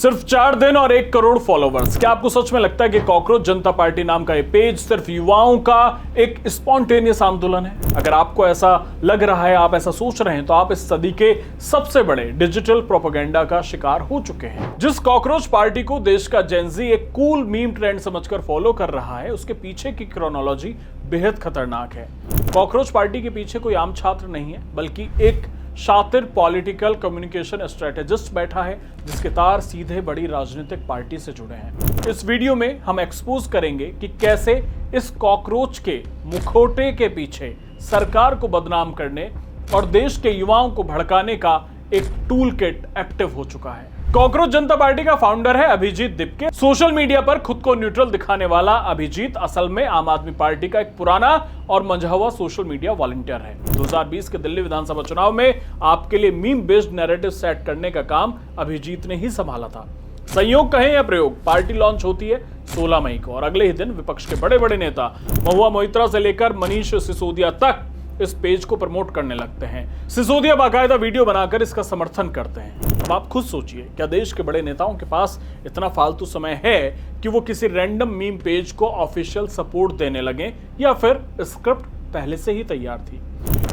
सिर्फ 4 दिन और 1 करोड़ फॉलोवर्स। क्या आपको सच में लगता है कि कॉकरोच जनता पार्टी नाम का ये पेज सिर्फ युवाओं का एक स्पॉन्टेनियस आंदोलन है? अगर आपको ऐसा लग रहा है, आप ऐसा सोच रहे हैं, तो आप इस सदी के सबसे बड़े डिजिटल प्रोपेगेंडा का शिकार हो चुके हैं। जिस कॉकरोच पार्टी को देश का जेनजी एक कूल मीम ट्रेंड समझकर फॉलो कर रहा है, उसके पीछे की क्रोनोलॉजी बेहद खतरनाक है। कॉकरोच पार्टी के पीछे कोई आम छात्र नहीं है, बल्कि एक शातिर पॉलिटिकल कम्युनिकेशन स्ट्रेटेजिस्ट बैठा है, जिसके तार सीधे बड़ी राजनीतिक पार्टी से जुड़े हैं। इस वीडियो में हम एक्सपोज करेंगे कि कैसे इस कॉकरोच के मुखौटे के पीछे सरकार को बदनाम करने और देश के युवाओं को भड़काने का एक टूल किट एक्टिव हो चुका है। कॉकरोच जनता पार्टी का फाउंडर है अभिजीत दिपके। सोशल मीडिया पर खुद को न्यूट्रल दिखाने वाला अभिजीत असल में आम आदमी पार्टी का एक पुराना और मंझा हुआ सोशल मीडिया वॉलंटियर है। 2020 के दिल्ली विधानसभा चुनाव में आपके लिए मीम बेस्ड नैरेटिव सेट करने का काम अभिजीत ने ही संभाला था। संयोग कहें या प्रयोग, पार्टी लॉन्च होती है 16 मई को और अगले ही दिन विपक्ष के बड़े बड़े नेता महुआ मोइत्रा से लेकर मनीष सिसोदिया तक इस पेज को प्रमोट करने लगते हैं। सिसोदिया बाकायदा वीडियो बनाकर इसका समर्थन करते हैं। अब आप खुद सोचिए, क्या देश के बड़े नेताओं के पास इतना फालतू समय है कि वो किसी रैंडम मीम पेज को ऑफिशियल सपोर्ट देने लगे, या फिर स्क्रिप्ट पहले से ही तैयार थी?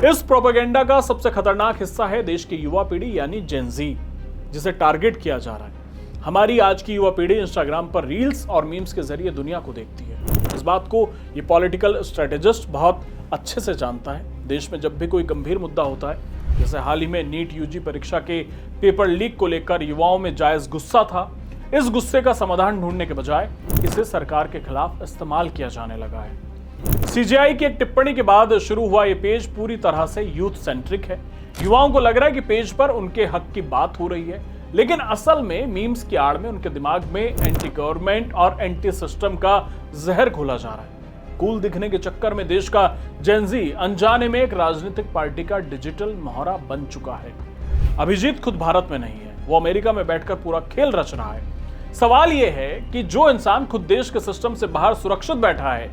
इस प्रोपेगेंडा का सबसे खतरनाक हिस्सा है देश की युवा पीढ़ी यानी जेनजी, जिसे टारगेट किया जा रहा है। हमारी आज की युवा पीढ़ी इंस्टाग्राम पर रील्स और मीम्स के जरिए दुनिया को देखती है। इस बात को ये पॉलिटिकल स्ट्रेटेजिस्ट बहुत अच्छे से जानता है। देश में जब भी कोई गंभीर मुद्दा होता है, जैसे हाल ही में नीट यूजी परीक्षा के पेपर लीक को लेकर युवाओं में जायज गुस्सा था, इस गुस्से का समाधान ढूंढने के बजाय इसे सरकार के खिलाफ इस्तेमाल किया जाने लगा है। सीजेआई की एक टिप्पणी के बाद शुरू हुआ ये पेज पूरी तरह से यूथ सेंट्रिक है। युवाओं को लग रहा है कि पेज पर उनके हक की बात हो रही है, लेकिन असल में मीम्स की आड़ में उनके दिमाग में एंटी गवर्नमेंट और एंटी सिस्टम का जहर घोला जा रहा है। कूल दिखने के चक्कर में देश का जेनजी अनजाने में एक राजनीतिक पार्टी का डिजिटल मोहरा बन चुका है। अभिजीत खुद भारत में नहीं है, वो अमेरिका में बैठकर पूरा खेल रच रहा है। सवाल यह है कि जो इंसान खुद देश के सिस्टम से बाहर सुरक्षित बैठा है,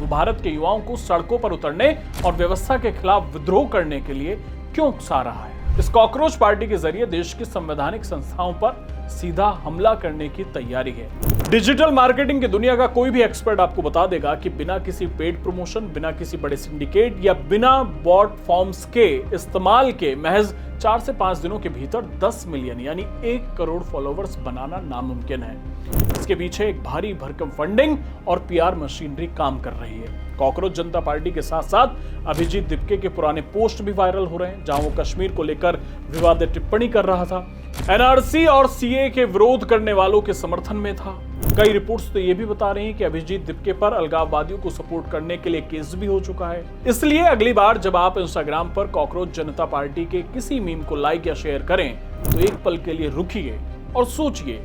वो भारत के युवाओं को सड़कों पर उतरने और व्यवस्था के खिलाफ विद्रोह करने के लिए क्यों उकसा रहा है? इस कॉकरोच पार्टी के जरिए देश की संवैधानिक संस्थाओं पर सीधा हमला करने की तैयारी है। डिजिटल मार्केटिंग की दुनिया का कोई भी एक्सपर्ट आपको बता देगा कि बिना किसी पेड प्रमोशन, बिना किसी बड़े सिंडिकेट या बिना बॉट फॉर्म्स के इस्तेमाल के महज 4 से 5 दिनों के भीतर 10 मिलियन यानी 1 करोड़ फॉलोवर्स बनाना नामुमकिन है। इसके पीछे एक भारी भरकम फंडिंग और पीआर मशीनरी काम कर रही है। कॉकरोच जनता पार्टी के साथ साथ अभिजीत दिपके के पुराने पोस्ट भी वायरल हो रहे हैं, जहां वो कश्मीर को लेकर विवादित टिप्पणी कर रहा था, एनआरसी और सीए के विरोध करने वालों के समर्थन में था। कई रिपोर्ट्स तो ये भी बता रही हैं कि अभिजीत दिपके पर अलगाववादियों को सपोर्ट करने के लिए केस भी हो चुका है। इसलिए अगली बार जब आप इंस्टाग्राम पर कॉकरोच जनता पार्टी के किसी मीम को लाइक या शेयर करें, तो एक पल के लिए रुकिए और सोचिए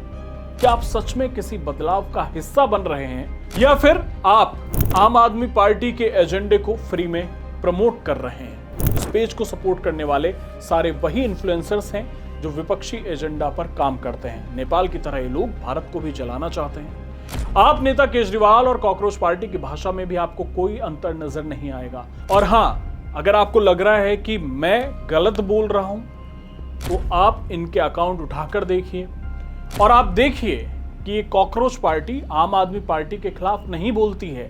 कि आप सच में किसी बदलाव का हिस्सा बन रहे हैं, या फिर आप आम आदमी पार्टी के एजेंडे को फ्री में प्रमोट कर रहे हैं। इस पेज को सपोर्ट करने वाले सारे वही इन्फ्लुएंसर्स हैं जो विपक्षी एजेंडा पर काम करते हैं। नेपाल की तरह ये लोग भारत को भी जलाना चाहते हैं। आप नेता केजरीवाल और कॉकरोच पार्टी की भाषा में भी आपको कोई अंतर नजर नहीं आएगा। और हाँ, अगर आपको लग रहा है कि मैं गलत बोल रहा हूं, तो आप इनके अकाउंट उठाकर देखिए और आप देखिए कि ये कॉकरोच पार्टी आम आदमी पार्टी के खिलाफ नहीं बोलती है।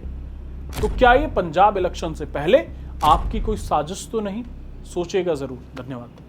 तो क्या ये पंजाब इलेक्शन से पहले आपकी कोई साजिश तो नहीं? सोचिएगा जरूर। धन्यवाद।